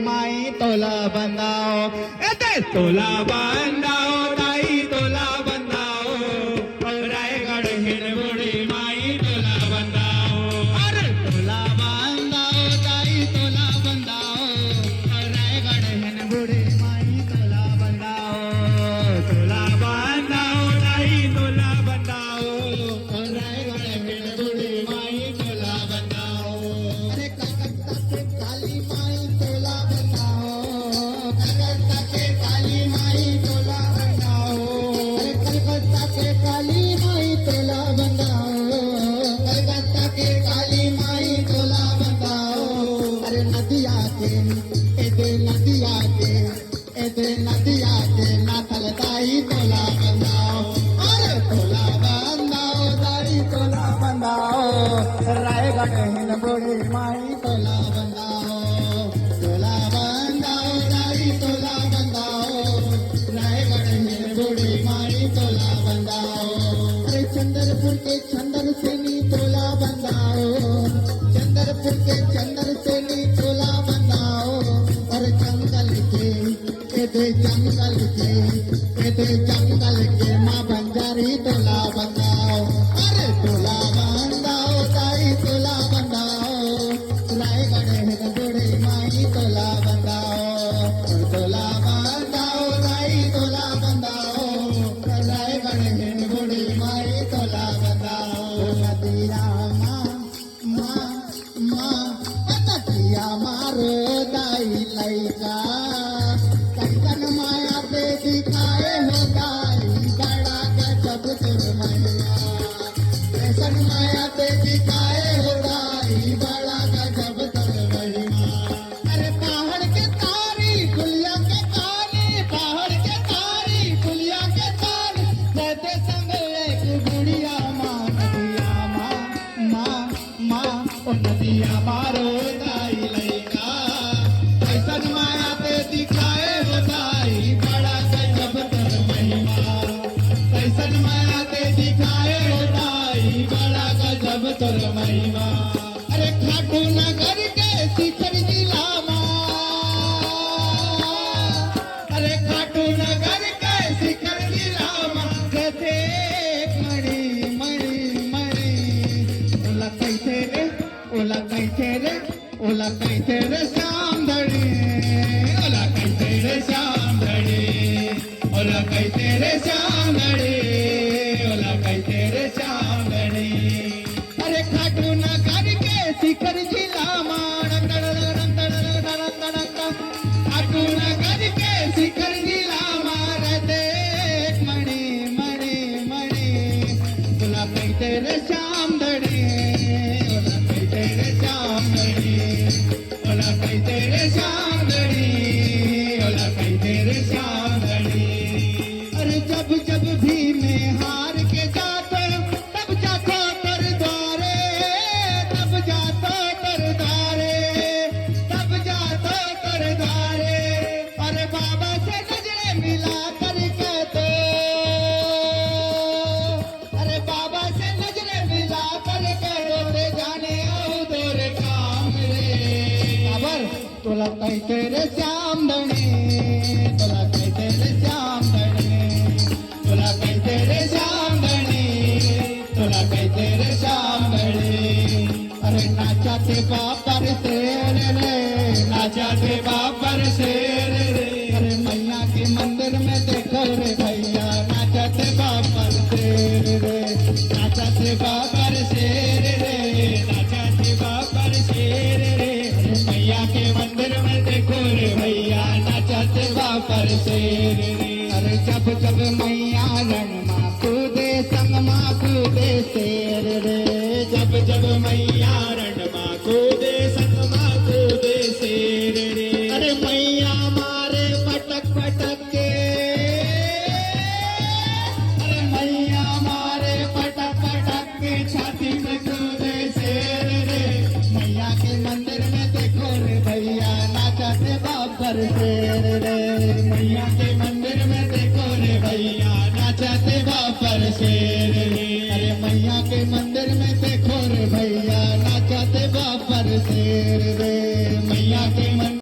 माई तोला बंदाओ एते तोला बंदाओ ताई तोला बंदाओ रायगढ़ हिंडबुड़ी माई तोला बंदाओ अरे तोला बंदाओ ताई तोला बंदाओ रायगढ़ हिंडबुड़ी माई तोला बंदाओ तोला बंदाओ ताई तोला बंदाओ रायगढ़ हिंडबुड़ी माई तोला बंदाओ अरे कलकत्ता से काली माई तोला रायगढ़ हिंडबुड़ी माई तोला बंदाओ तोला बंदाओ दाई तोला बंदाओ रायगढ़ हिंडबुड़ी माई तोला बंदाओ अरे चंद्रपुर के चंद्र सेनी तोला बंदाओ चंद्रपुर के चंद्र सेनी तोला बंदाओ और जंगल के माँ बंजारी तोला बंदाओ अरे तोला बंदाओ ताई तोला बंदाओ रायगढ़ हिंडबुड़ी माई तोला बंदाओ तोला बंदाओ ताई तोला बंदाओ रायगढ़ हिंडबुड़ी माई तोला बंदाओ नदिया नदिया मारो दाई लैका कंकन माया पे दिखाए हो दाई बड़ा गजब तुरमैया कैसन माया पे दिखाए हो दाई बड़ा गजब तुरमैया अरे पहाड़ के तारी गुलिया के तारी पहाड़ के तारी गुलिया के तारी रहते संग एक बुढ़िया माँ ओ नदिया मारो दाई लैका कैसन माया पे दिखाए हो दाई बड़ा गजब तर महिमा कैसन माया पे दिखाए हो दाई बड़ा गजब तर महिमा अरे खाटू नगर के शिखर जिला अरे खाटू नगर के शिखर जिला कहते मणि ओला कैसे रे श्याम धड़ी ओला कैसे रे श्याम धड़ी ओला कैसे रे श्याम धड़ी ओला कैसे रे श्याम धड़ी अरे खाटू नगर के शिखर जिला खाटू नगर के शिखर जिला रहते मणि ओला कैसे रे श्याम धड़ी ओला कैसे रे श्याम धड़ी ओला कैसे रे श्याम धड़ी ओला कैसे रे श्याम धड़ी अरे जब भी मैं हार के जाता तब जाता कर द्वारे तब जाता कर द्वारे अरे बाबा से नजरें मिला करके तो अरे बाबा से नजरें मिला करके रोते जाने आओ तोरे काम रे खबर तोला कैसे रे श्याम धनी तोला कैसे रे श्याम धनी तोला कैसे रे श्याम धनी तोला कैसे रे श्याम धनी अरे नाचाते बापर शेर रे नाचाते बापर शेर रे अरे मैया के मंदिर में देखो रे भैया नाचाते बापर शेर रे नाचाते बापर शेर रे नाचाते बापर शेर रे अरे मैया के मंदिर में देखो रे भैया नाचाते बापर शेर रे अरे जब मैया रण माँ कूदे संग माँ कूदे शेर रे जब मैया रण माँ कूदे संग माँ कूदे शेर रे अरे मैया मारे पटक पटक के अरे मैया मारे पटक पटक के छाती में कूदे शेर रे मैया के मंदिर में देखो रे भैया नाचाते बाबर शेर रे